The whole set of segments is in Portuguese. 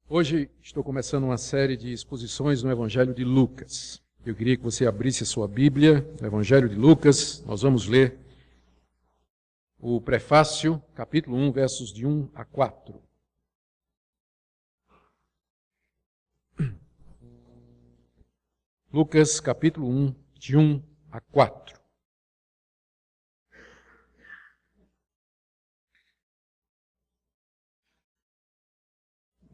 Hoje estou começando uma série de exposições no Evangelho de Lucas. Eu queria que você abrisse a sua Bíblia, no Evangelho de Lucas. Nós vamos ler o prefácio, capítulo 1, versos de 1 a 4. Lucas, capítulo 1, de 1 a 4.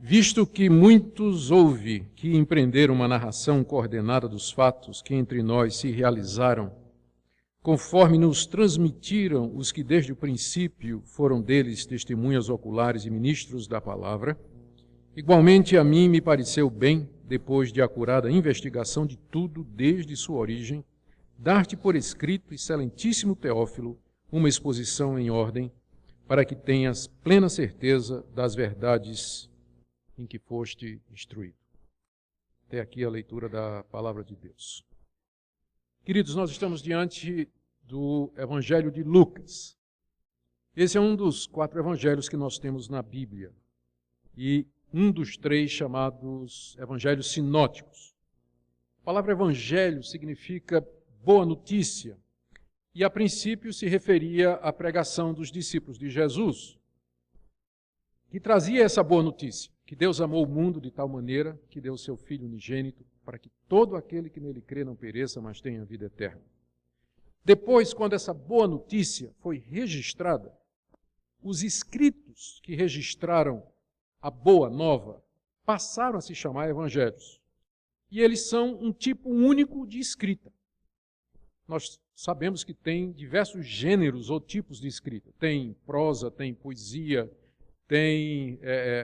Visto que muitos houve que empreenderam uma narração coordenada dos fatos que entre nós se realizaram, conforme nos transmitiram os que desde o princípio foram deles testemunhas oculares e ministros da palavra, igualmente a mim me pareceu bem, depois de acurada investigação de tudo desde sua origem, dar-te por escrito, excelentíssimo Teófilo, uma exposição em ordem, para que tenhas plena certeza das verdades em que foste instruído. Até aqui a leitura da palavra de Deus. Queridos, nós estamos diante do Evangelho de Lucas. Esse é um dos 4 evangelhos que nós temos na Bíblia e um dos 3 chamados evangelhos sinóticos. A palavra evangelho significa boa notícia e a princípio se referia à pregação dos discípulos de Jesus, que trazia essa boa notícia, que Deus amou o mundo de tal maneira que deu o seu Filho unigênito para que todo aquele que nele crê não pereça, mas tenha vida eterna. Depois, quando essa boa notícia foi registrada, os escritos que registraram a boa nova passaram a se chamar evangelhos. E eles são um tipo único de escrita. Nós sabemos que tem diversos gêneros ou tipos de escrita. Tem prosa, tem poesia, tem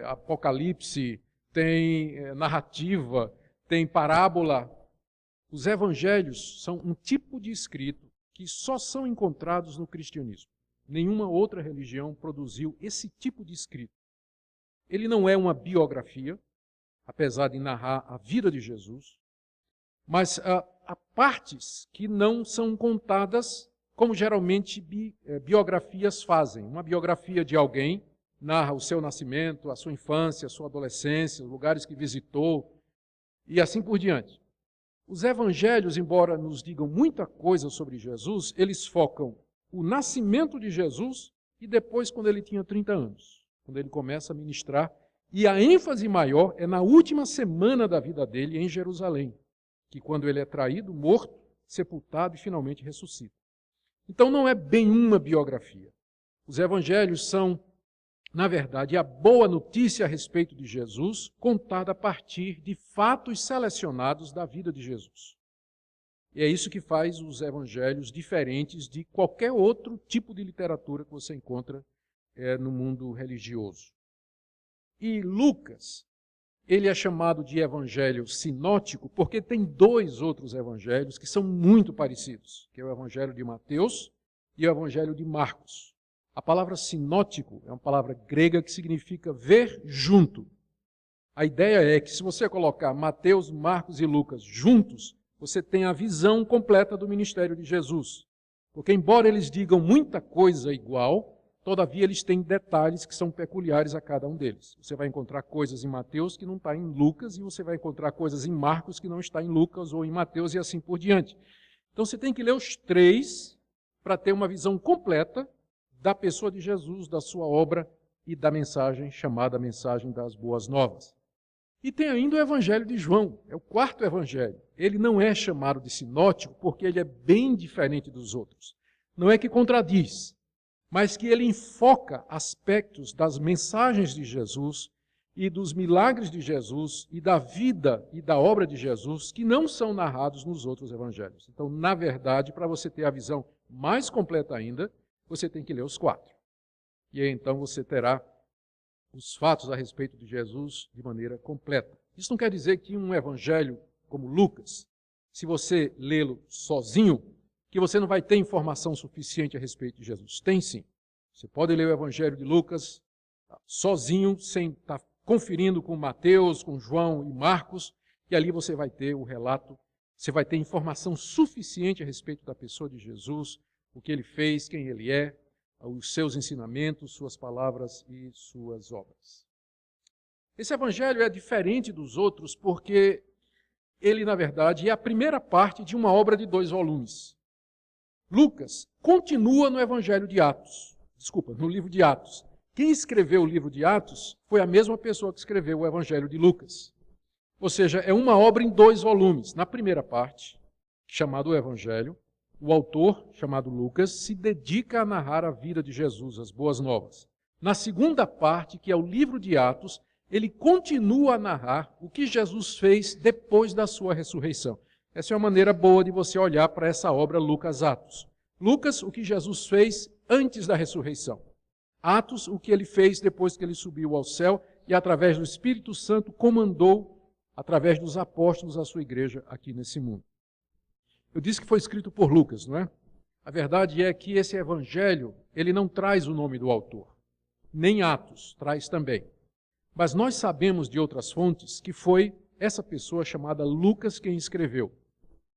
apocalipse, tem narrativa, tem parábola. Os evangelhos são um tipo de escrito que só são encontrados no cristianismo. Nenhuma outra religião produziu esse tipo de escrito. Ele não é uma biografia, apesar de narrar a vida de Jesus, mas há partes que não são contadas como geralmente biografias fazem. Uma biografia de alguém narra o seu nascimento, a sua infância, a sua adolescência, os lugares que visitou e assim por diante. Os evangelhos, embora nos digam muita coisa sobre Jesus, eles focam o nascimento de Jesus e depois quando ele tinha 30 anos, quando ele começa a ministrar. E a ênfase maior é na última semana da vida dele em Jerusalém, que quando ele é traído, morto, sepultado e finalmente ressuscita. Então não é bem uma biografia. Os evangelhos são, na verdade, a boa notícia a respeito de Jesus, contada a partir de fatos selecionados da vida de Jesus. E é isso que faz os evangelhos diferentes de qualquer outro tipo de literatura que você encontra no mundo religioso. E Lucas, ele é chamado de evangelho sinótico porque tem 2 outros evangelhos que são muito parecidos, que é o evangelho de Mateus e o evangelho de Marcos. A palavra sinótico é uma palavra grega que significa ver junto. A ideia é que se você colocar Mateus, Marcos e Lucas juntos, você tem a visão completa do ministério de Jesus. Porque embora eles digam muita coisa igual, todavia eles têm detalhes que são peculiares a cada um deles. Você vai encontrar coisas em Mateus que não está em Lucas, e você vai encontrar coisas em Marcos que não está em Lucas ou em Mateus e assim por diante. Então você tem que ler os 3 para ter uma visão completa da pessoa de Jesus, da sua obra e da mensagem chamada Mensagem das Boas Novas. E tem ainda o Evangelho de João, é o 4º evangelho. Ele não é chamado de sinótico porque ele é bem diferente dos outros. Não é que contradiz, mas que ele enfoca aspectos das mensagens de Jesus e dos milagres de Jesus e da vida e da obra de Jesus que não são narrados nos outros evangelhos. Então, na verdade, para você ter a visão mais completa ainda, você tem que ler os 4. E aí, então, você terá os fatos a respeito de Jesus de maneira completa. Isso não quer dizer que um evangelho como Lucas, se você lê-lo sozinho, que você não vai ter informação suficiente a respeito de Jesus. Tem sim. Você pode ler o evangelho de Lucas sozinho, sem estar conferindo com Mateus, com João e Marcos, e ali você vai ter o relato, você vai ter informação suficiente a respeito da pessoa de Jesus, o que ele fez, quem ele é, os seus ensinamentos, suas palavras e suas obras. Esse evangelho é diferente dos outros porque ele, na verdade, é a primeira parte de uma obra de 2 volumes. Lucas continua no Evangelho de Atos. Desculpa, no livro de Atos. Quem escreveu o livro de Atos foi a mesma pessoa que escreveu o Evangelho de Lucas. Ou seja, é uma obra em 2 volumes. Na primeira parte, chamado o Evangelho, o autor, chamado Lucas, se dedica a narrar a vida de Jesus, as boas novas. Na segunda parte, que é o livro de Atos, ele continua a narrar o que Jesus fez depois da sua ressurreição. Essa é uma maneira boa de você olhar para essa obra Lucas Atos. Lucas, o que Jesus fez antes da ressurreição. Atos, o que ele fez depois que ele subiu ao céu e através do Espírito Santo comandou, através dos apóstolos, a sua igreja aqui nesse mundo. Eu disse que foi escrito por Lucas, não é? A verdade é que esse evangelho, ele não traz o nome do autor. Nem Atos traz também. Mas nós sabemos de outras fontes que foi essa pessoa chamada Lucas quem escreveu.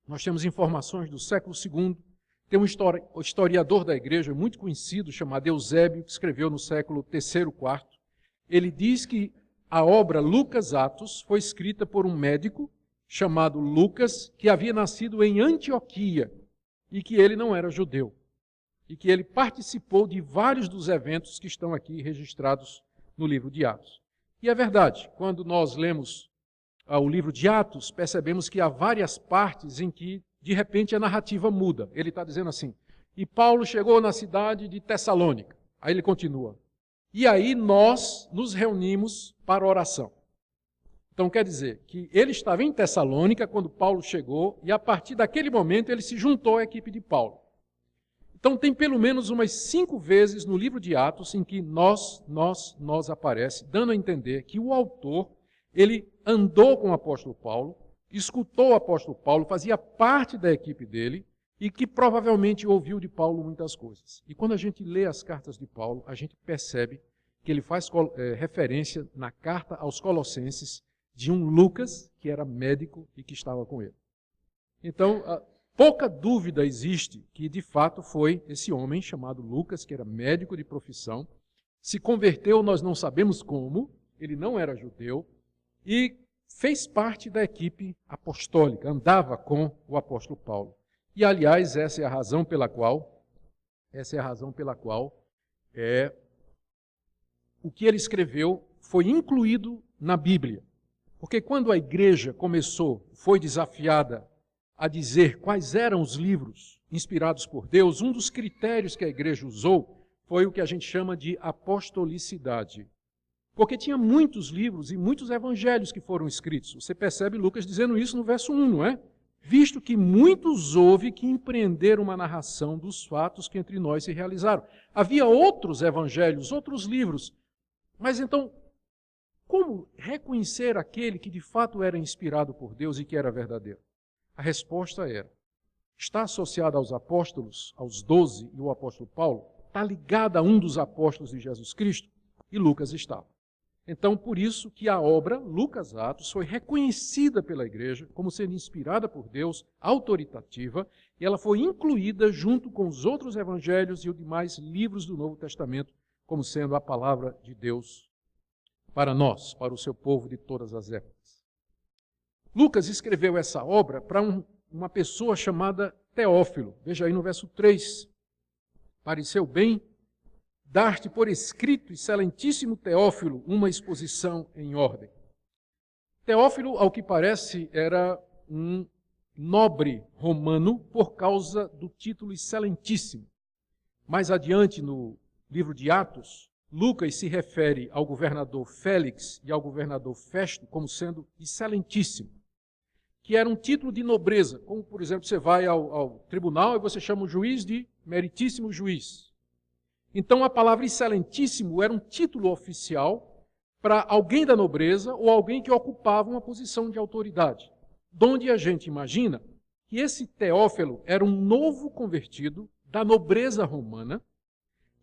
Nós temos informações do século II, tem um historiador da igreja muito conhecido chamado Eusébio, que escreveu no século III, IV. Ele diz que a obra Lucas Atos foi escrita por um médico chamado Lucas, que havia nascido em Antioquia e que ele não era judeu. E que ele participou de vários dos eventos que estão aqui registrados no livro de Atos. E é verdade, quando nós lemos o livro de Atos, percebemos que há várias partes em que, de repente, a narrativa muda. Ele está dizendo assim, e Paulo chegou na cidade de Tessalônica. Aí ele continua. E aí nós nos reunimos para oração. Então quer dizer que ele estava em Tessalônica quando Paulo chegou e a partir daquele momento ele se juntou à equipe de Paulo. Então tem pelo menos umas 5 vezes no livro de Atos em que nós aparece, dando a entender que o autor, ele andou com o apóstolo Paulo, escutou o apóstolo Paulo, fazia parte da equipe dele e que provavelmente ouviu de Paulo muitas coisas. E quando a gente lê as cartas de Paulo, a gente percebe que ele faz referência na carta aos Colossenses de um Lucas que era médico e que estava com ele. Então, pouca dúvida existe que, de fato, foi esse homem chamado Lucas, que era médico de profissão, se converteu, nós não sabemos como, ele não era judeu, e fez parte da equipe apostólica, andava com o apóstolo Paulo. E, aliás, essa é a razão pela qual o que ele escreveu foi incluído na Bíblia. Porque quando a igreja foi desafiada a dizer quais eram os livros inspirados por Deus, um dos critérios que a igreja usou foi o que a gente chama de apostolicidade. Porque tinha muitos livros e muitos evangelhos que foram escritos. Você percebe Lucas dizendo isso no verso 1, não é? Visto que muitos houve que empreenderam uma narração dos fatos que entre nós se realizaram. Havia outros evangelhos, outros livros. Mas então, como reconhecer aquele que de fato era inspirado por Deus e que era verdadeiro? A resposta era, está associada aos apóstolos, aos 12 e o apóstolo Paulo? Está ligada a um dos apóstolos de Jesus Cristo? E Lucas estava. Então, por isso que a obra, Lucas Atos, foi reconhecida pela igreja como sendo inspirada por Deus, autoritativa, e ela foi incluída junto com os outros evangelhos e os demais livros do Novo Testamento, como sendo a palavra de Deus para nós, para o seu povo de todas as épocas. Lucas escreveu essa obra para uma pessoa chamada Teófilo. Veja aí no verso 3. Pareceu bem dar-te por escrito, excelentíssimo Teófilo, uma exposição em ordem. Teófilo, ao que parece, era um nobre romano por causa do título excelentíssimo. Mais adiante no livro de Atos, Lucas se refere ao governador Félix e ao governador Festo como sendo excelentíssimo, que era um título de nobreza, como, por exemplo, você vai ao tribunal e você chama o juiz de meritíssimo juiz. Então, a palavra excelentíssimo era um título oficial para alguém da nobreza ou alguém que ocupava uma posição de autoridade. Donde a gente imagina que esse Teófilo era um novo convertido da nobreza romana,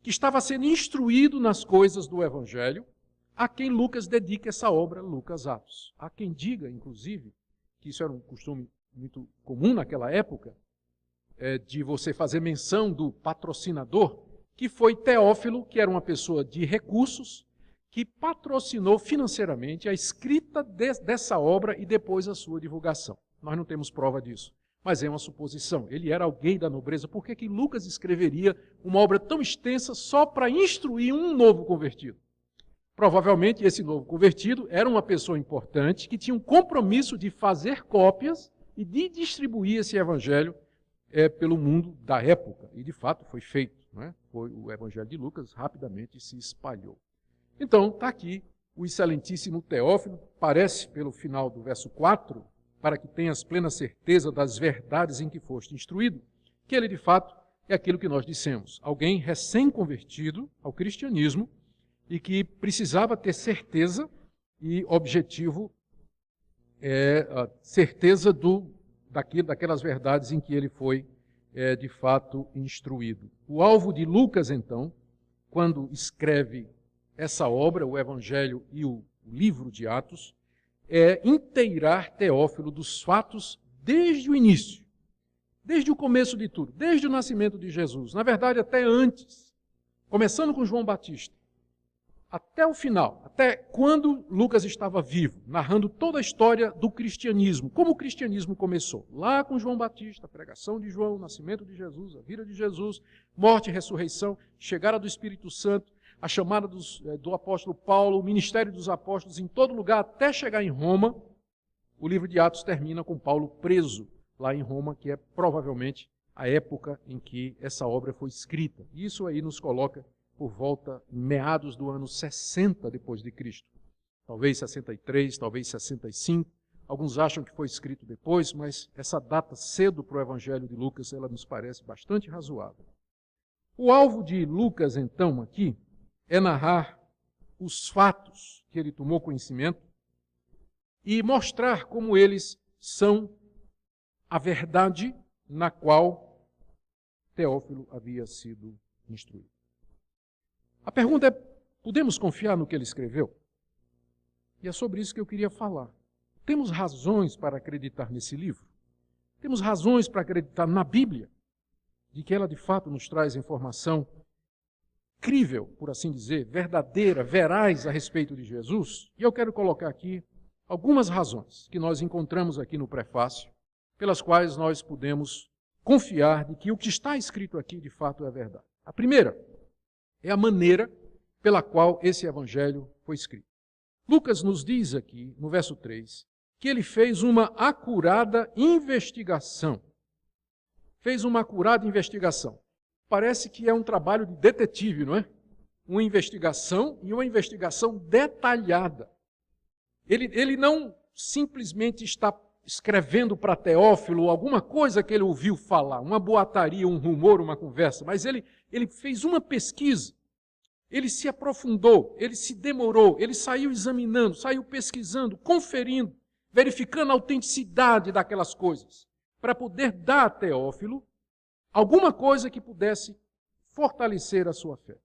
que estava sendo instruído nas coisas do Evangelho, a quem Lucas dedica essa obra, Lucas Atos. Há quem diga, inclusive, que isso era um costume muito comum naquela época, de você fazer menção do patrocinador, que foi Teófilo, que era uma pessoa de recursos, que patrocinou financeiramente a escrita dessa obra e depois a sua divulgação. Nós não temos prova disso, mas é uma suposição. Ele era alguém da nobreza. Por que Lucas escreveria uma obra tão extensa só para instruir um novo convertido? Provavelmente esse novo convertido era uma pessoa importante que tinha um compromisso de fazer cópias e de distribuir esse evangelho pelo mundo da época. E de fato foi feito. Não é? O evangelho de Lucas rapidamente se espalhou. Então, está aqui o excelentíssimo Teófilo, parece pelo final do verso 4, para que tenhas plena certeza das verdades em que foste instruído, que ele de fato é aquilo que nós dissemos, alguém recém-convertido ao cristianismo e que precisava ter certeza e objetivo, a certeza daquelas verdades em que ele foi de fato instruído. O alvo de Lucas, então, quando escreve essa obra, o Evangelho e o livro de Atos, é inteirar Teófilo dos fatos desde o início, desde o começo de tudo, desde o nascimento de Jesus, na verdade até antes, começando com João Batista, até o final, até quando Lucas estava vivo, narrando toda a história do cristianismo, como o cristianismo começou, lá com João Batista, a pregação de João, o nascimento de Jesus, a vida de Jesus, morte e ressurreição, chegada do Espírito Santo, a chamada do apóstolo Paulo, o ministério dos apóstolos em todo lugar, até chegar em Roma. O livro de Atos termina com Paulo preso lá em Roma, que é provavelmente a época em que essa obra foi escrita. Isso aí nos coloca por volta, meados do ano 60 depois de Cristo. Talvez 63, talvez 65. Alguns acham que foi escrito depois, mas essa data cedo para o Evangelho de Lucas, ela nos parece bastante razoável. O alvo de Lucas, então, aqui, é narrar os fatos que ele tomou conhecimento e mostrar como eles são a verdade na qual Teófilo havia sido instruído. A pergunta é, podemos confiar no que ele escreveu? E é sobre isso que eu queria falar. Temos razões para acreditar nesse livro? Temos razões para acreditar na Bíblia, de que ela de fato nos traz informação crível, por assim dizer, verdadeira, veraz a respeito de Jesus? E eu quero colocar aqui algumas razões que nós encontramos aqui no prefácio, pelas quais nós podemos confiar de que o que está escrito aqui de fato é verdade. A primeira é a maneira pela qual esse evangelho foi escrito. Lucas nos diz aqui, no verso 3, que ele fez uma acurada investigação. Fez uma acurada investigação. Parece que é um trabalho de detetive, não é? Uma investigação e uma investigação detalhada. Ele não simplesmente está escrevendo para Teófilo alguma coisa que ele ouviu falar, uma boataria, um rumor, uma conversa, mas ele fez uma pesquisa, ele se aprofundou, ele se demorou, ele saiu examinando, saiu pesquisando, conferindo, verificando a autenticidade daquelas coisas, para poder dar a Teófilo alguma coisa que pudesse fortalecer a sua fé.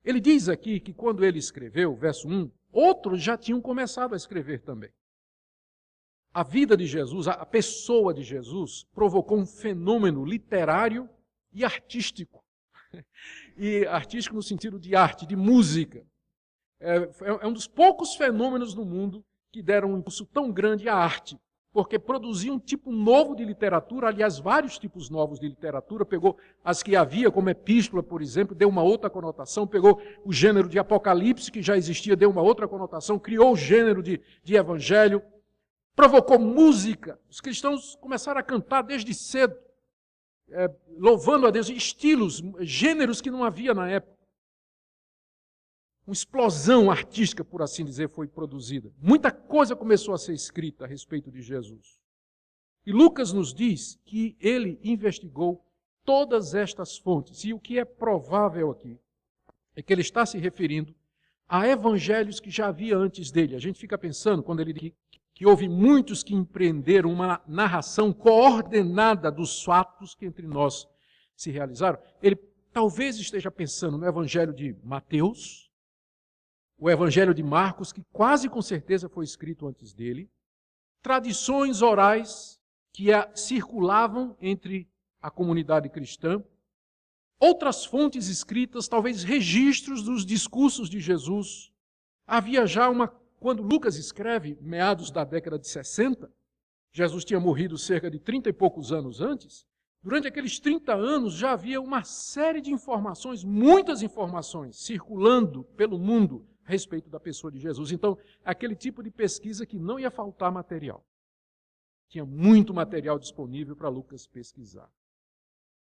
Ele diz aqui que quando ele escreveu, verso 1, outros já tinham começado a escrever também. A vida de Jesus, a pessoa de Jesus, provocou um fenômeno literário e artístico. E artístico no sentido de arte, de música. É um dos poucos fenômenos no mundo que deram um impulso tão grande à arte, porque produzia um tipo novo de literatura, aliás, vários tipos novos de literatura, pegou as que havia, como epístola, por exemplo, deu uma outra conotação, pegou o gênero de Apocalipse, que já existia, deu uma outra conotação, criou o gênero de Evangelho, provocou música. Os cristãos começaram a cantar desde cedo, louvando a Deus, estilos, gêneros que não havia na época. Uma explosão artística, por assim dizer, foi produzida. Muita coisa começou a ser escrita a respeito de Jesus. E Lucas nos diz que ele investigou todas estas fontes. E o que é provável aqui é que ele está se referindo a evangelhos que já havia antes dele. A gente fica pensando, quando ele diz que houve muitos que empreenderam uma narração coordenada dos fatos que entre nós se realizaram, ele talvez esteja pensando no evangelho de Mateus, o evangelho de Marcos, que quase com certeza foi escrito antes dele, tradições orais que circulavam entre a comunidade cristã, outras fontes escritas, talvez registros dos discursos de Jesus, Havia já quando Lucas escreve, meados da década de 60, Jesus tinha morrido cerca de 30 e poucos anos antes. Durante aqueles 30 anos já havia uma série de informações, muitas informações, circulando pelo mundo a respeito da pessoa de Jesus. Então, aquele tipo de pesquisa que não ia faltar material. Tinha muito material disponível para Lucas pesquisar.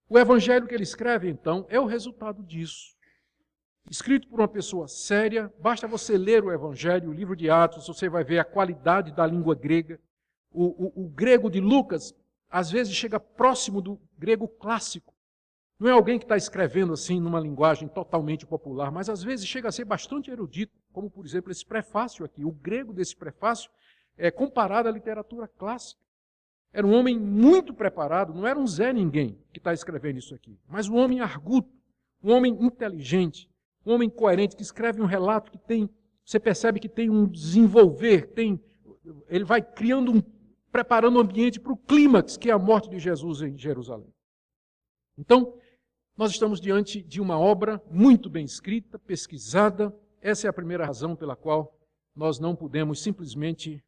O evangelho que ele escreve, então, é o resultado disso. Escrito por uma pessoa séria, basta você ler o evangelho, o livro de Atos, você vai ver a qualidade da língua grega. O grego de Lucas, às vezes, chega próximo do grego clássico. Não é alguém que está escrevendo assim numa linguagem totalmente popular, mas às vezes chega a ser bastante erudito, como, por exemplo, esse prefácio aqui. O grego desse prefácio é comparado à literatura clássica. Era um homem muito preparado, não era um Zé Ninguém que está escrevendo isso aqui, mas um homem arguto, um homem inteligente, um homem coerente, que escreve um relato que tem, você percebe que tem um desenvolver, ele vai preparando o ambiente para o clímax, que é a morte de Jesus em Jerusalém. Então, nós estamos diante de uma obra muito bem escrita, pesquisada. Essa é a primeira razão pela qual nós não podemos simplesmente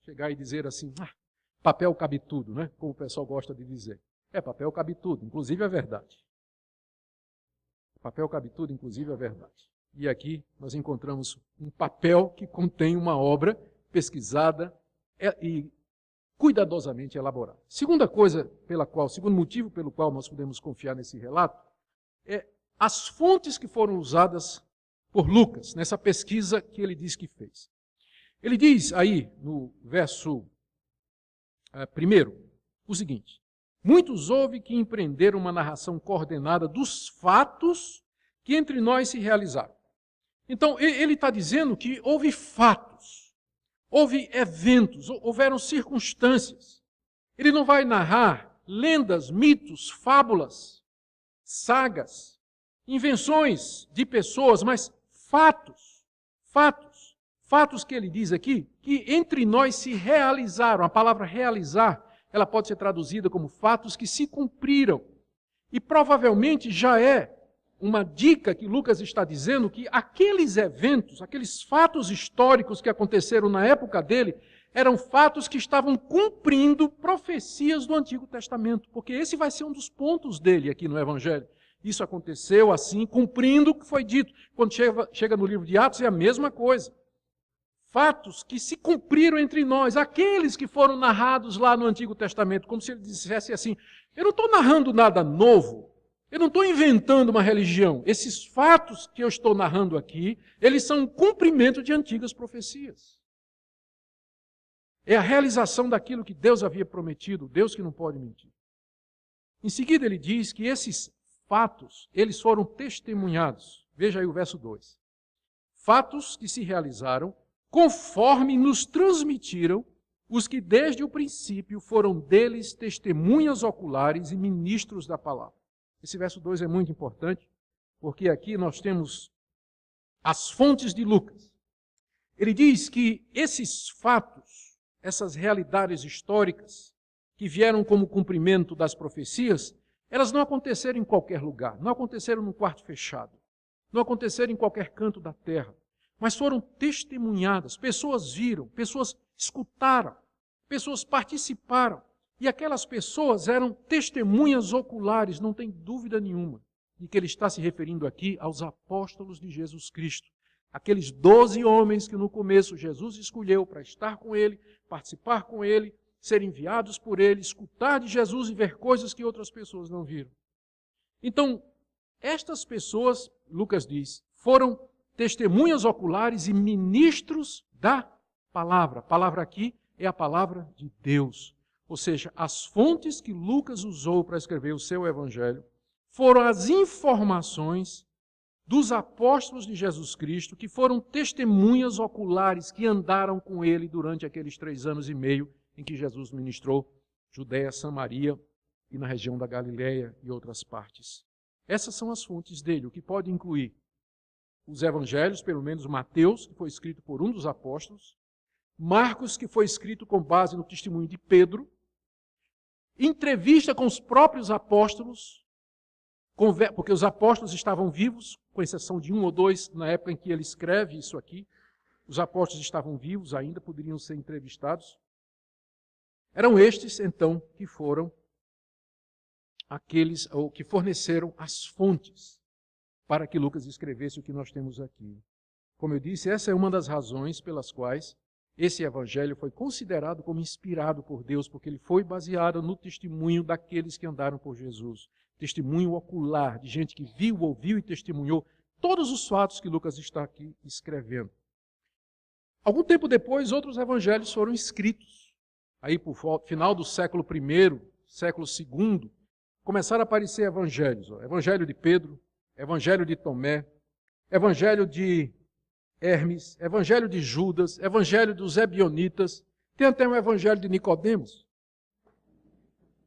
chegar e dizer assim, papel cabe tudo, né? Como o pessoal gosta de dizer. Papel cabe tudo, inclusive é verdade. Papel cabe tudo, inclusive é verdade. E aqui nós encontramos um papel que contém uma obra pesquisada e cuidadosamente elaborada. Segundo motivo pelo qual nós podemos confiar nesse relato é as fontes que foram usadas por Lucas nessa pesquisa que ele diz que fez. Ele diz aí no verso 1 o seguinte: muitos houve que empreenderam uma narração coordenada dos fatos que entre nós se realizaram. Então, ele está dizendo que houve fatos, houve eventos, houveram circunstâncias. Ele não vai narrar lendas, mitos, fábulas, sagas, invenções de pessoas, mas fatos. Fatos que ele diz aqui, que entre nós se realizaram. A palavra realizar, ela pode ser traduzida como fatos que se cumpriram. E provavelmente já é uma dica que Lucas está dizendo que aqueles eventos, aqueles fatos históricos que aconteceram na época dele, eram fatos que estavam cumprindo profecias do Antigo Testamento, porque esse vai ser um dos pontos dele aqui no Evangelho. Isso aconteceu assim, cumprindo o que foi dito. Quando chega no livro de Atos, é a mesma coisa. Fatos que se cumpriram entre nós, aqueles que foram narrados lá no Antigo Testamento, como se ele dissesse assim, eu não estou narrando nada novo, eu não estou inventando uma religião. Esses fatos que eu estou narrando aqui, eles são um cumprimento de antigas profecias. É a realização daquilo que Deus havia prometido, Deus que não pode mentir. Em seguida ele diz que esses fatos, eles foram testemunhados. Veja aí o verso 2. Fatos que se realizaram conforme nos transmitiram os que desde o princípio foram deles testemunhas oculares e ministros da palavra. Esse verso 2 é muito importante, porque aqui nós temos as fontes de Lucas. Ele diz que esses fatos, essas realidades históricas, que vieram como cumprimento das profecias, elas não aconteceram em qualquer lugar, não aconteceram num quarto fechado, não aconteceram em qualquer canto da terra, mas foram testemunhadas, pessoas viram, pessoas escutaram, pessoas participaram. E aquelas pessoas eram testemunhas oculares, não tem dúvida nenhuma, de que ele está se referindo aqui aos apóstolos de Jesus Cristo. Aqueles 12 homens que no começo Jesus escolheu para estar com ele, participar com ele, ser enviados por ele, escutar de Jesus e ver coisas que outras pessoas não viram. Então, estas pessoas, Lucas diz, foram testemunhas oculares e ministros da palavra. A palavra aqui é a palavra de Deus. Ou seja, as fontes que Lucas usou para escrever o seu evangelho foram as informações dos apóstolos de Jesus Cristo, que foram testemunhas oculares que andaram com ele durante aqueles 3 anos e meio em que Jesus ministrou Judéia, Samaria e na região da Galileia e outras partes. Essas são as fontes dele, o que pode incluir os evangelhos, pelo menos Mateus, que foi escrito por um dos apóstolos, Marcos, que foi escrito com base no testemunho de Pedro, entrevista com os próprios apóstolos, porque os apóstolos estavam vivos, com exceção de 1 ou 2 na época em que ele escreve isso aqui, os apóstolos estavam vivos ainda, poderiam ser entrevistados. Eram estes, então, que foram aqueles, ou que forneceram as fontes para que Lucas escrevesse o que nós temos aqui. Como eu disse, essa é uma das razões pelas quais esse evangelho foi considerado como inspirado por Deus, porque ele foi baseado no testemunho daqueles que andaram por Jesus. Testemunho ocular, de gente que viu, ouviu e testemunhou todos os fatos que Lucas está aqui escrevendo. Algum tempo depois, outros evangelhos foram escritos. Aí, por final do século I, século II, começaram a aparecer evangelhos. Evangelho de Pedro, evangelho de Tomé, evangelho de Hermes, evangelho de Judas, evangelho dos Ebionitas, tem até um evangelho de Nicodemos.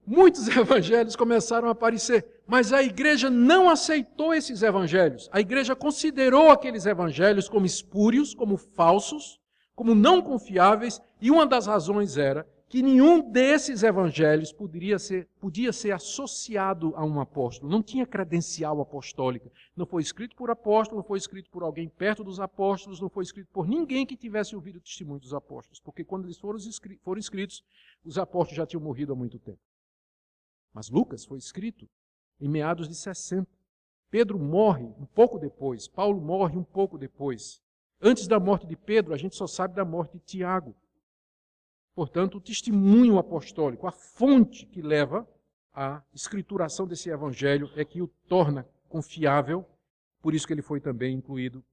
Muitos evangelhos começaram a aparecer, mas a igreja não aceitou esses evangelhos. A igreja considerou aqueles evangelhos como espúrios, como falsos, como não confiáveis, e uma das razões era que nenhum desses evangelhos podia ser associado a um apóstolo. Não tinha credencial apostólica. Não foi escrito por apóstolo, não foi escrito por alguém perto dos apóstolos, não foi escrito por ninguém que tivesse ouvido o testemunho dos apóstolos. Porque quando eles foram escritos, os apóstolos já tinham morrido há muito tempo. Mas Lucas foi escrito em meados de 60. Pedro morre um pouco depois, Paulo morre um pouco depois. Antes da morte de Pedro, a gente só sabe da morte de Tiago. Portanto, o testemunho apostólico, a fonte que leva à escrituração desse evangelho é que o torna confiável, por isso que ele foi também incluído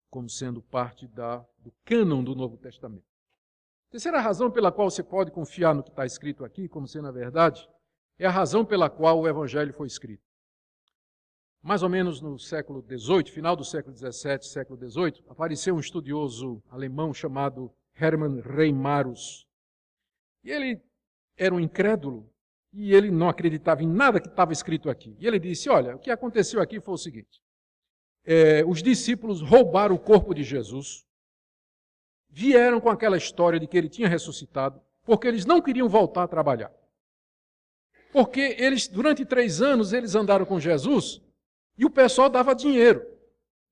como sendo parte do cânon do Novo Testamento. Terceira razão pela qual você pode confiar no que está escrito aqui, como sendo a verdade, é a razão pela qual o evangelho foi escrito. Mais ou menos no século XVIII, final do século XVII, século XVIII, apareceu um estudioso alemão chamado Hermann Reimarus. E ele era um incrédulo e ele não acreditava em nada que estava escrito aqui. E ele disse, olha, o que aconteceu aqui foi o seguinte, os discípulos roubaram o corpo de Jesus, vieram com aquela história de que ele tinha ressuscitado, porque eles não queriam voltar a trabalhar. Porque eles, durante 3 anos, eles andaram com Jesus e o pessoal dava dinheiro.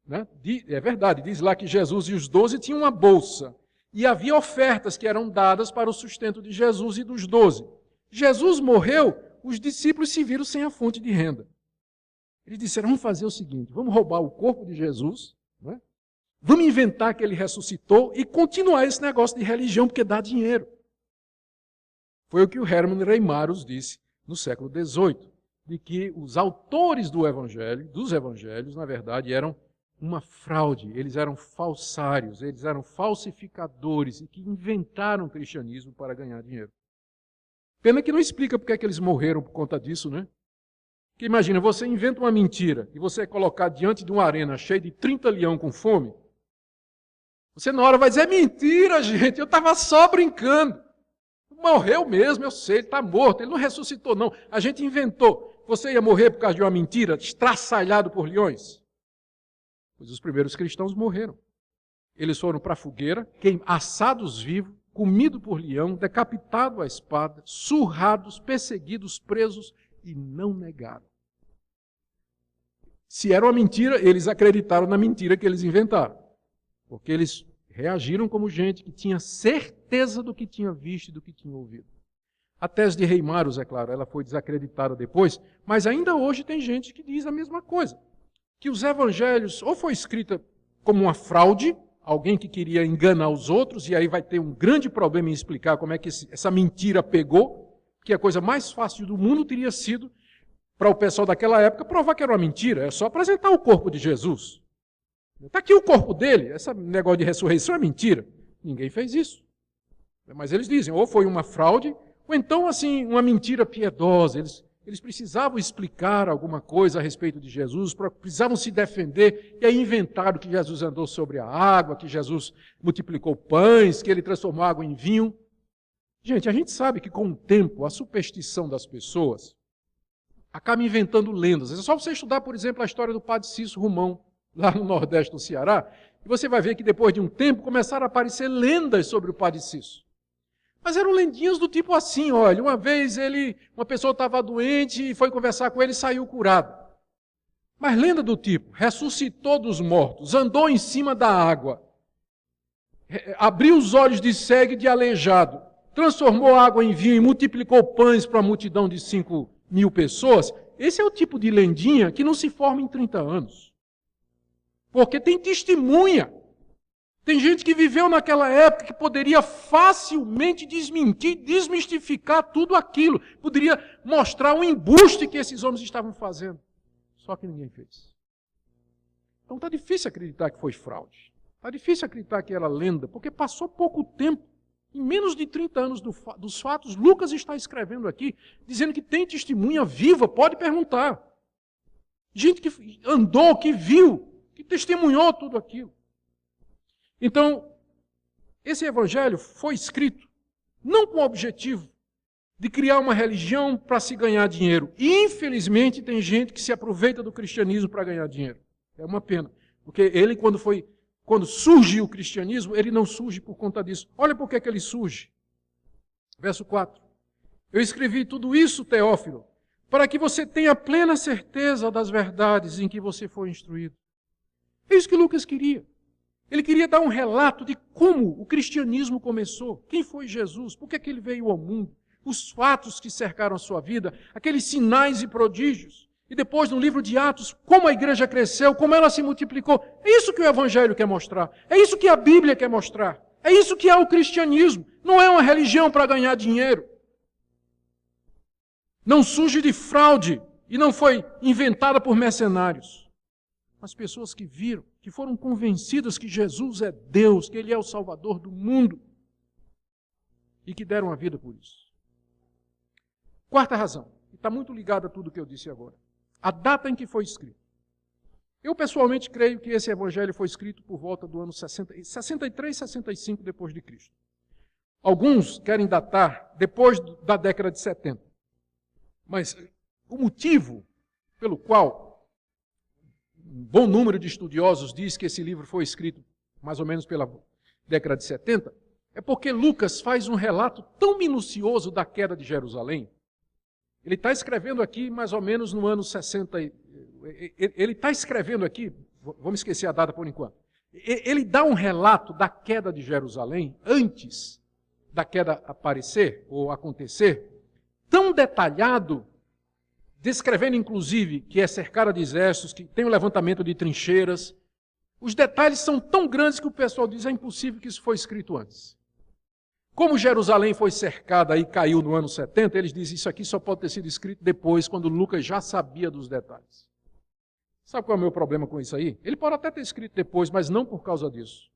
Né? É verdade, diz lá que Jesus e os 12 tinham uma bolsa. E havia ofertas que eram dadas para o sustento de Jesus e dos 12. Jesus morreu, os discípulos se viram sem a fonte de renda. Eles disseram, vamos fazer o seguinte, vamos roubar o corpo de Jesus, né? Vamos inventar que ele ressuscitou e continuar esse negócio de religião, porque dá dinheiro. Foi o que o Hermann Reimarus disse no século XVIII, de que os autores dos evangelhos, na verdade, eram uma fraude, eles eram falsários, eles eram falsificadores e que inventaram o cristianismo para ganhar dinheiro. Pena que não explica porque é que eles morreram por conta disso, né? Porque imagina, você inventa uma mentira e você é colocado diante de uma arena cheia de 30 leões com fome, você na hora vai dizer, é mentira, gente, eu estava só brincando. Morreu mesmo, eu sei, ele está morto, ele não ressuscitou não, a gente inventou. Você ia morrer por causa de uma mentira, estraçalhado por leões? Pois os primeiros cristãos morreram. Eles foram para a fogueira, assados vivos, comidos por leão, decapitados à espada, surrados, perseguidos, presos e não negaram. Se era uma mentira, eles acreditaram na mentira que eles inventaram. Porque eles reagiram como gente que tinha certeza do que tinha visto e do que tinha ouvido. A tese de Reimarus, é claro, ela foi desacreditada depois, mas ainda hoje tem gente que diz a mesma coisa. Que os evangelhos ou foi escrita como uma fraude, alguém que queria enganar os outros, e aí vai ter um grande problema em explicar como é que essa mentira pegou, que a coisa mais fácil do mundo teria sido, para o pessoal daquela época, provar que era uma mentira, é só apresentar o corpo de Jesus. Está aqui o corpo dele, esse negócio de ressurreição é mentira. Ninguém fez isso. Mas eles dizem, ou foi uma fraude, ou então assim, uma mentira piedosa. Eles precisavam explicar alguma coisa a respeito de Jesus, precisavam se defender, e aí inventaram que Jesus andou sobre a água, que Jesus multiplicou pães, que ele transformou água em vinho. Gente, a gente sabe que com o tempo, a superstição das pessoas acaba inventando lendas. É só você estudar, por exemplo, a história do padre Cício Romão, lá no Nordeste do Ceará, e você vai ver que depois de um tempo começaram a aparecer lendas sobre o padre Cício. Mas eram lendinhas do tipo assim, olha, uma vez uma pessoa estava doente e foi conversar com ele e saiu curado. Mas lenda do tipo, ressuscitou dos mortos, andou em cima da água. abriu os olhos de cego e de aleijado, transformou água em vinho e multiplicou pães para a multidão de 5.000 pessoas, esse é o tipo de lendinha que não se forma em 30 anos. Porque tem testemunha. Tem gente que viveu naquela época que poderia facilmente desmentir, desmistificar tudo aquilo. Poderia mostrar o embuste que esses homens estavam fazendo. Só que ninguém fez. Então está difícil acreditar que foi fraude. Está difícil acreditar que era lenda, porque passou pouco tempo. Em menos de 30 anos dos fatos, Lucas está escrevendo aqui, dizendo que tem testemunha viva, pode perguntar. Gente que andou, que viu, que testemunhou tudo aquilo. Então, esse evangelho foi escrito não com o objetivo de criar uma religião para se ganhar dinheiro. E, infelizmente, tem gente que se aproveita do cristianismo para ganhar dinheiro. É uma pena. Porque ele, quando surge o cristianismo, ele não surge por conta disso. Olha por que ele surge. Verso 4. Eu escrevi tudo isso, Teófilo, para que você tenha plena certeza das verdades em que você foi instruído. É isso que Lucas queria. Ele queria dar um relato de como o cristianismo começou, quem foi Jesus, por que ele veio ao mundo, os fatos que cercaram a sua vida, aqueles sinais e prodígios. E depois, no livro de Atos, como a igreja cresceu, como ela se multiplicou. É isso que o Evangelho quer mostrar. É isso que a Bíblia quer mostrar. É isso que é o cristianismo. Não é uma religião para ganhar dinheiro. Não surge de fraude e não foi inventada por mercenários. As pessoas que viram, que foram convencidas que Jesus é Deus, que Ele é o Salvador do mundo e que deram a vida por isso. Quarta razão, e está muito ligada a tudo que eu disse agora, a data em que foi escrito. Eu pessoalmente creio que esse evangelho foi escrito por volta do ano 63, 65 depois de Cristo. Alguns querem datar depois da década de 70. Mas o motivo pelo qual um bom número de estudiosos diz que esse livro foi escrito mais ou menos pela década de 70, é porque Lucas faz um relato tão minucioso da queda de Jerusalém. Ele está escrevendo aqui mais ou menos no ano 60. Ele está escrevendo aqui, vamos esquecer a data por enquanto. Ele dá um relato da queda de Jerusalém antes da queda aparecer ou acontecer, tão detalhado, descrevendo inclusive que é cercada de exércitos, que tem um levantamento de trincheiras. Os detalhes são tão grandes que o pessoal diz, é impossível que isso foi escrito antes. Como Jerusalém foi cercada e caiu no ano 70, eles dizem, isso aqui só pode ter sido escrito depois, quando Lucas já sabia dos detalhes. Sabe qual é o meu problema com isso aí? Ele pode até ter escrito depois, mas não por causa disso.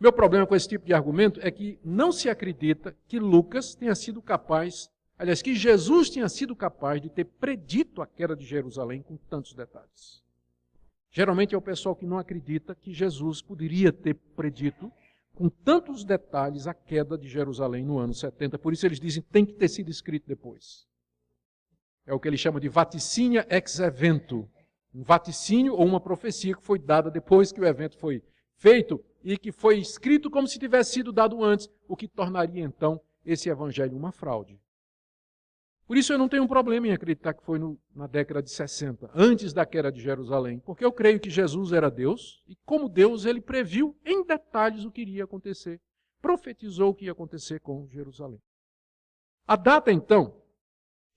Meu problema com esse tipo de argumento é que não se acredita que Lucas tenha sido capaz, aliás, que Jesus tinha sido capaz de ter predito a queda de Jerusalém com tantos detalhes. Geralmente é o pessoal que não acredita que Jesus poderia ter predito com tantos detalhes a queda de Jerusalém no ano 70. Por isso eles dizem que tem que ter sido escrito depois. É o que ele chama de vaticínia ex evento. Um vaticínio ou uma profecia que foi dada depois que o evento foi feito e que foi escrito como se tivesse sido dado antes, o que tornaria então esse evangelho uma fraude. Por isso eu não tenho um problema em acreditar que foi na década de 60, antes da queda de Jerusalém, porque eu creio que Jesus era Deus e como Deus ele previu em detalhes o que iria acontecer, profetizou o que ia acontecer com Jerusalém. A data então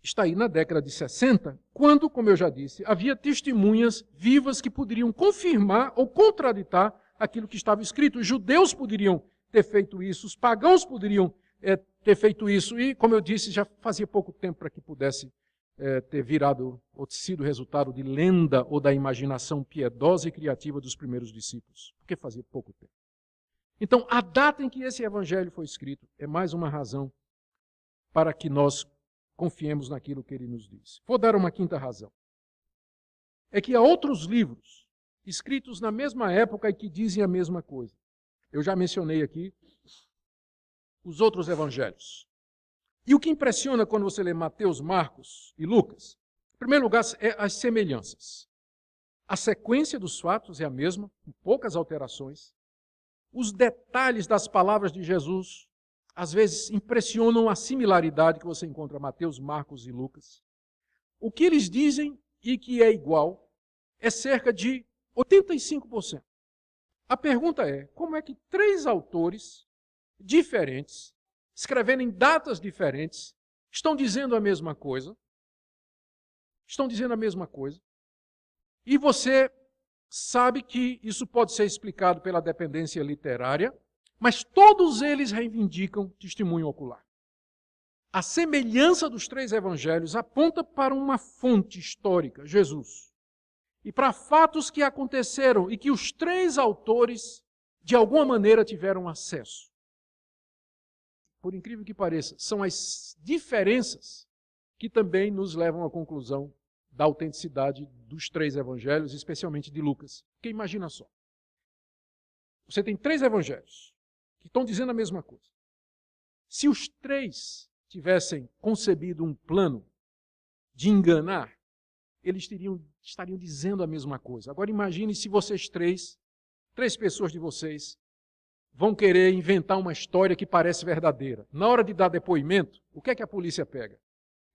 está aí na década de 60, quando, como eu já disse, havia testemunhas vivas que poderiam confirmar ou contraditar aquilo que estava escrito. Os judeus poderiam ter feito isso, os pagãos poderiam ter feito isso, e, como eu disse, já fazia pouco tempo para que pudesse ter virado ou sido resultado de lenda ou da imaginação piedosa e criativa dos primeiros discípulos, porque fazia pouco tempo. Então, a data em que esse evangelho foi escrito é mais uma razão para que nós confiemos naquilo que ele nos diz. Vou dar uma quinta razão. É que há outros livros escritos na mesma época e que dizem a mesma coisa. Eu já mencionei aqui os outros evangelhos. E o que impressiona quando você lê Mateus, Marcos e Lucas, em primeiro lugar, é as semelhanças. A sequência dos fatos é a mesma, com poucas alterações. Os detalhes das palavras de Jesus, às vezes, impressionam a similaridade que você encontra em Mateus, Marcos e Lucas. O que eles dizem e que é igual é cerca de 85%. A pergunta é, como é que 3 autores diferentes, escrevendo em datas diferentes, estão dizendo a mesma coisa? Estão dizendo a mesma coisa. E você sabe que isso pode ser explicado pela dependência literária, mas todos eles reivindicam testemunho ocular. A semelhança dos 3 evangelhos aponta para uma fonte histórica, Jesus, e para fatos que aconteceram e que os 3 autores, de alguma maneira, tiveram acesso. Por incrível que pareça, são as diferenças que também nos levam à conclusão da autenticidade dos 3 evangelhos, especialmente de Lucas. Porque imagina só, você tem 3 evangelhos que estão dizendo a mesma coisa. Se os 3 tivessem concebido um plano de enganar, eles estariam dizendo a mesma coisa. Agora imagine se vocês 3 pessoas de vocês, vão querer inventar uma história que parece verdadeira. Na hora de dar depoimento, o que é que a polícia pega?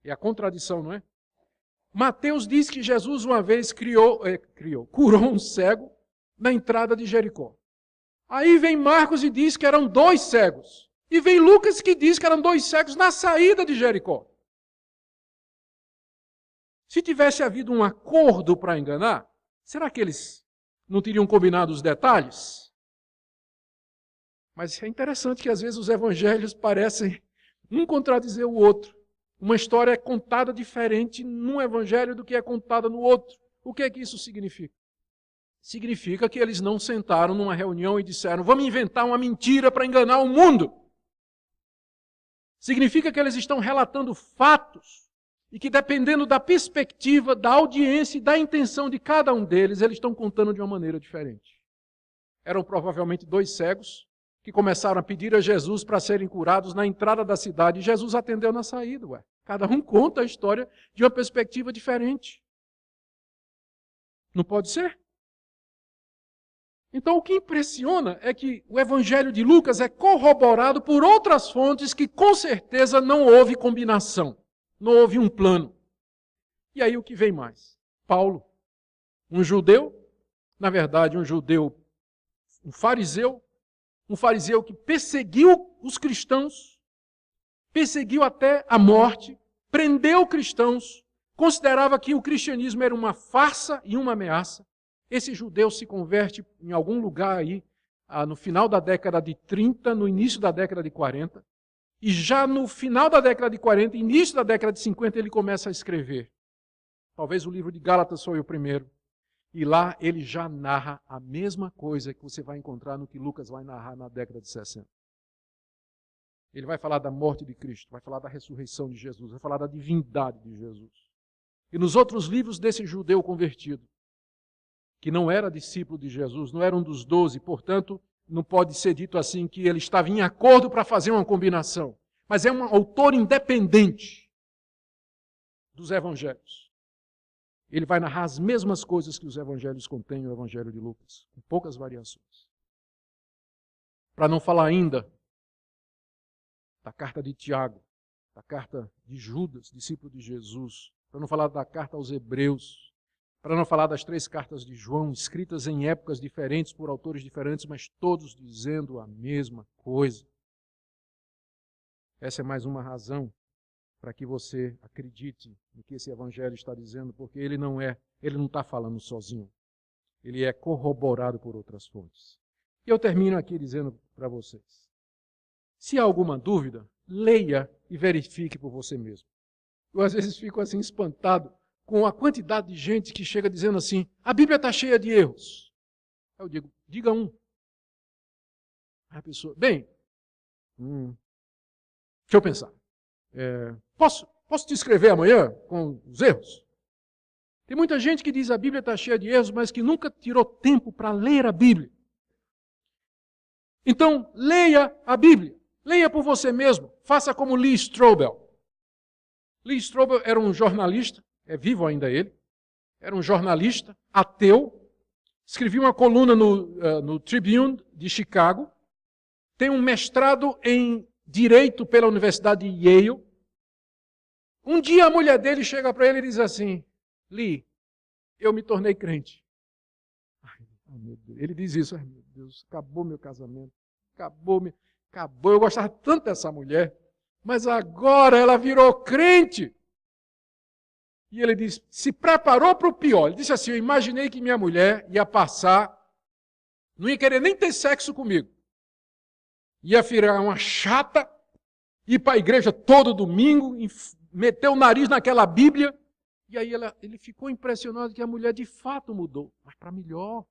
É a contradição, não é? Mateus diz que Jesus uma vez curou um cego na entrada de Jericó. Aí vem Marcos e diz que eram 2 cegos. E vem Lucas que diz que eram 2 cegos na saída de Jericó. Se tivesse havido um acordo para enganar, será que eles não teriam combinado os detalhes? Mas é interessante que às vezes os evangelhos parecem um contradizer o outro. Uma história é contada diferente num evangelho do que é contada no outro. O que é que isso significa? Significa que eles não sentaram numa reunião e disseram, vamos inventar uma mentira para enganar o mundo. Significa que eles estão relatando fatos e que, dependendo da perspectiva, da audiência e da intenção de cada um deles, eles estão contando de uma maneira diferente. Eram provavelmente 2 cegos que começaram a pedir a Jesus para serem curados na entrada da cidade e Jesus atendeu na saída. Cada um conta a história de uma perspectiva diferente. Não pode ser? Então, o que impressiona é que o Evangelho de Lucas é corroborado por outras fontes que, com certeza, não houve combinação, não houve um plano. E aí o que vem mais? Paulo, um judeu, na verdade, um fariseu que perseguiu os cristãos, perseguiu até a morte, prendeu cristãos, considerava que o cristianismo era uma farsa e uma ameaça. Esse judeu se converte em algum lugar aí, no final da década de 30, no início da década de 40. E já no final da década de 40, início da década de 50, ele começa a escrever. Talvez o livro de Gálatas foi o primeiro. E lá ele já narra a mesma coisa que você vai encontrar no que Lucas vai narrar na década de 60. Ele vai falar da morte de Cristo, vai falar da ressurreição de Jesus, vai falar da divindade de Jesus. E nos outros livros desse judeu convertido, que não era discípulo de Jesus, não era um dos 12, portanto, não pode ser dito assim que ele estava em acordo para fazer uma combinação. Mas é um autor independente dos evangelhos. Ele vai narrar as mesmas coisas que os evangelhos contêm, o evangelho de Lucas, com poucas variações. Para não falar ainda da carta de Tiago, da carta de Judas, discípulo de Jesus, para não falar da carta aos Hebreus, para não falar das 3 cartas de João, escritas em épocas diferentes, por autores diferentes, mas todos dizendo a mesma coisa. Essa é mais uma razão para que você acredite no que esse evangelho está dizendo, porque ele não está falando sozinho. Ele é corroborado por outras fontes. E eu termino aqui dizendo para vocês, se há alguma dúvida, leia e verifique por você mesmo. Eu às vezes fico assim espantado com a quantidade de gente que chega dizendo assim, a Bíblia está cheia de erros. Eu digo, diga um. A pessoa, bem, deixa eu pensar. Posso te escrever amanhã com os erros? Tem muita gente que diz a Bíblia está cheia de erros, mas que nunca tirou tempo para ler a Bíblia. Então, leia a Bíblia. Leia por você mesmo. Faça como Lee Strobel. Lee Strobel era um jornalista, é vivo ainda ele, era um jornalista ateu, escrevia uma coluna no Tribune de Chicago, tem um mestrado em Direito pela Universidade de Yale. Um dia a mulher dele chega para ele e diz assim, Lee, eu me tornei crente. Ai, meu Deus. Ele diz isso, ai, meu Deus. Deus, acabou meu casamento. Acabou. Eu gostava tanto dessa mulher, mas agora ela virou crente. E ele disse, se preparou para o pior. Ele disse assim, eu imaginei que minha mulher ia passar, não ia querer nem ter sexo comigo. Ia virar uma chata, ir para a igreja todo domingo, meter o nariz naquela Bíblia. E aí ele ficou impressionado que a mulher de fato mudou, mas para melhor.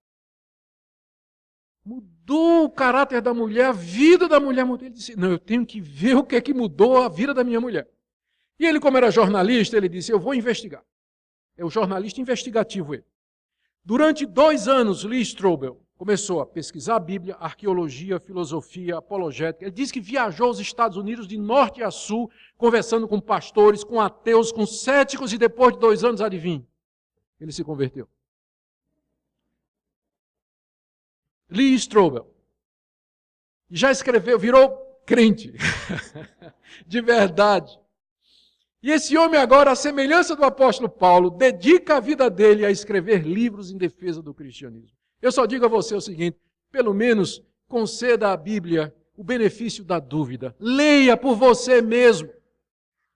Mudou o caráter da mulher, a vida da mulher mudou. Ele disse, não, eu tenho que ver o que é que mudou a vida da minha mulher. E ele, como era jornalista, ele disse, eu vou investigar. É o jornalista investigativo ele. Durante 2 anos, Lee Strobel começou a pesquisar a Bíblia, arqueologia, filosofia, apologética. Ele disse que viajou aos Estados Unidos de norte a sul, conversando com pastores, com ateus, com céticos, e depois de 2 anos, adivinhe, ele se converteu. Lee Strobel. Já escreveu, virou crente. De verdade. E esse homem agora, à semelhança do apóstolo Paulo, dedica a vida dele a escrever livros em defesa do cristianismo. Eu só digo a você o seguinte, pelo menos conceda à Bíblia o benefício da dúvida. Leia por você mesmo.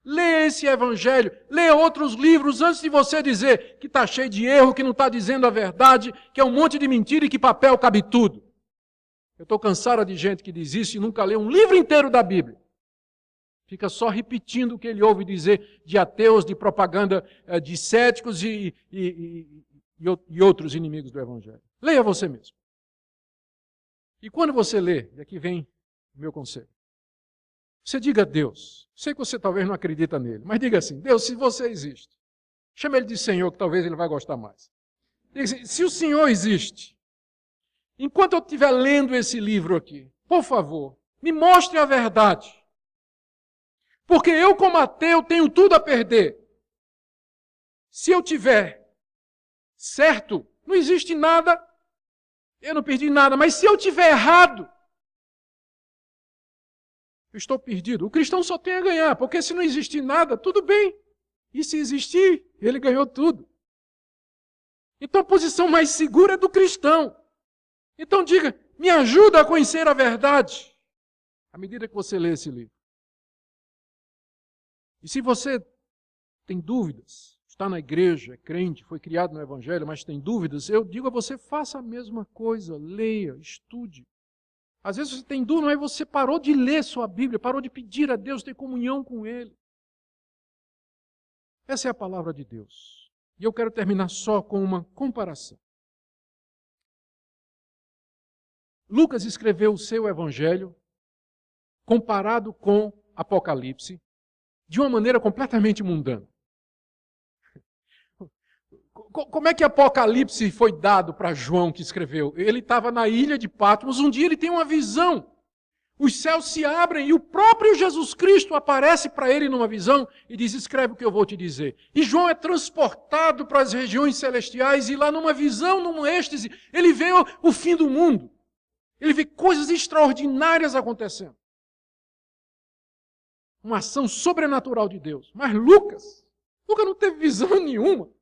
Leia esse evangelho, leia outros livros antes de você dizer que está cheio de erro, que não está dizendo a verdade, que é um monte de mentira e que papel cabe tudo. Eu estou cansado de gente que diz isso e nunca lê um livro inteiro da Bíblia. Fica só repetindo o que ele ouve dizer de ateus, de propaganda de céticos e outros inimigos do evangelho. Leia você mesmo. E quando você lê, e aqui vem o meu conselho, você diga a Deus, sei que você talvez não acredita nele, mas diga assim, Deus, se você existe, chama ele de Senhor, que talvez ele vai gostar mais. Diga assim, se o Senhor existe, enquanto eu estiver lendo esse livro aqui, por favor, me mostre a verdade. Porque eu, como ateu, tenho tudo a perder. Se eu tiver certo, não existe nada, eu não perdi nada, mas se eu tiver errado, eu estou perdido. O cristão só tem a ganhar, porque se não existir nada, tudo bem. E se existir, ele ganhou tudo. Então a posição mais segura é do cristão. Então diga, me ajuda a conhecer a verdade, à medida que você lê esse livro. E se você tem dúvidas, está na igreja, é crente, foi criado no evangelho, mas tem dúvidas, eu digo a você, faça a mesma coisa, leia, estude. Às vezes você tem dúvida, mas você parou de ler sua Bíblia, parou de pedir a Deus, ter comunhão com Ele. Essa é a palavra de Deus. E eu quero terminar só com uma comparação. Lucas escreveu o seu evangelho comparado com Apocalipse de uma maneira completamente mundana. Como é que Apocalipse foi dado para João que escreveu? Ele estava na ilha de Patmos, um dia ele tem uma visão. Os céus se abrem e o próprio Jesus Cristo aparece para ele numa visão e diz, escreve o que eu vou te dizer. E João é transportado para as regiões celestiais e lá numa visão, num êxtase, ele vê o fim do mundo. Ele vê coisas extraordinárias acontecendo. Uma ação sobrenatural de Deus. Mas Lucas não teve visão nenhuma.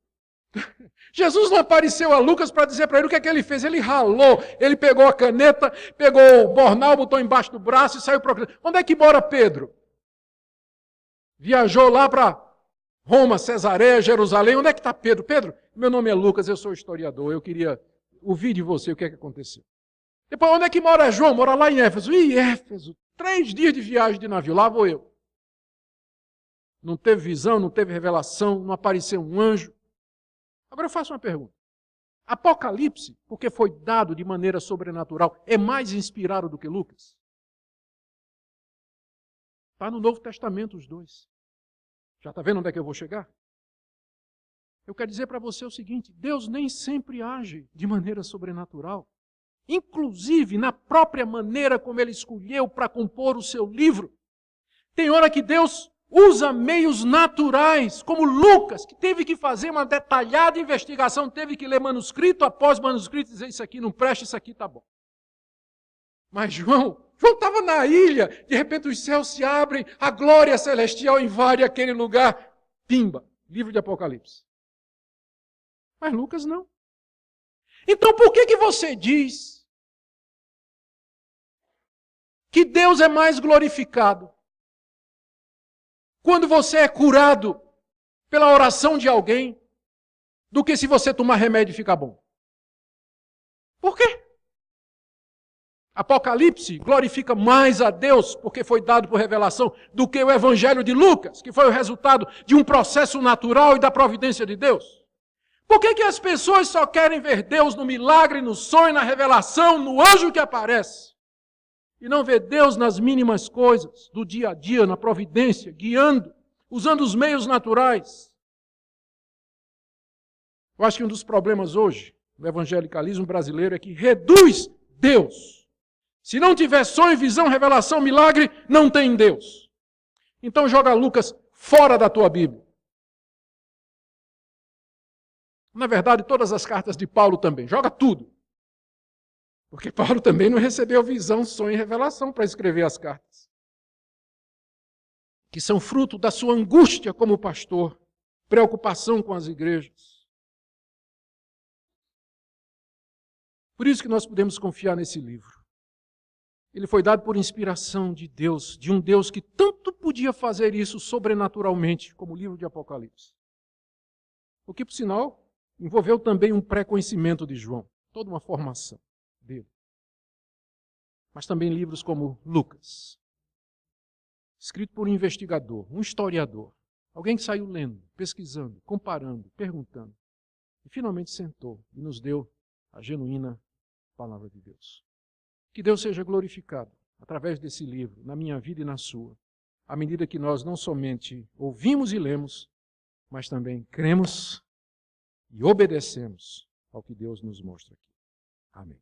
Jesus não apareceu a Lucas para dizer para ele o que é que ele fez. Ele ralou, ele pegou a caneta, pegou o bornal, botou embaixo do braço e saiu procurando. Onde é que mora Pedro? Viajou lá para Roma, Cesareia, Jerusalém. Onde é que está Pedro? Pedro, meu nome é Lucas, eu sou historiador. Eu queria ouvir de você o que é que aconteceu. Depois, onde é que mora João? Mora lá em Éfeso. Ih, Éfeso, 3 dias de viagem de navio, lá vou eu. Não teve visão, não teve revelação, não apareceu um anjo. Agora eu faço uma pergunta. Apocalipse, porque foi dado de maneira sobrenatural, é mais inspirado do que Lucas? Está no Novo Testamento os dois. Já está vendo onde é que eu vou chegar? Eu quero dizer para você o seguinte, Deus nem sempre age de maneira sobrenatural. Inclusive na própria maneira como Ele escolheu para compor o seu livro. Tem hora que Deus usa meios naturais, como Lucas, que teve que fazer uma detalhada investigação, teve que ler manuscrito após manuscrito e dizer isso aqui não presta, isso aqui está bom. Mas João estava na ilha, de repente os céus se abrem, a glória celestial invade aquele lugar. Pimba, livro de Apocalipse. Mas Lucas não. Então por que você diz que Deus é mais glorificado quando você é curado pela oração de alguém do que se você tomar remédio e ficar bom. Por quê? Apocalipse glorifica mais a Deus porque foi dado por revelação do que o Evangelho de Lucas, que foi o resultado de um processo natural e da providência de Deus. Por que as pessoas só querem ver Deus no milagre, no sonho, na revelação, no anjo que aparece? E não ver Deus nas mínimas coisas do dia a dia, na providência, guiando, usando os meios naturais. Eu acho que um dos problemas hoje do evangelicalismo brasileiro é que reduz Deus. Se não tiver sonho, visão, revelação, milagre, não tem Deus. Então joga Lucas fora da tua Bíblia. Na verdade, todas as cartas de Paulo também. Joga tudo. Porque Paulo também não recebeu visão, sonho e revelação para escrever as cartas. Que são fruto da sua angústia como pastor, preocupação com as igrejas. Por isso que nós podemos confiar nesse livro. Ele foi dado por inspiração de Deus, de um Deus que tanto podia fazer isso sobrenaturalmente, como o livro de Apocalipse. O que, por sinal, envolveu também um pré-conhecimento de João, toda uma formação dele. Mas também livros como Lucas, escrito por um investigador, um historiador, alguém que saiu lendo, pesquisando, comparando, perguntando, e finalmente sentou e nos deu a genuína palavra de Deus. Que Deus seja glorificado através desse livro, na minha vida e na sua, à medida que nós não somente ouvimos e lemos, mas também cremos e obedecemos ao que Deus nos mostra aqui. Amém.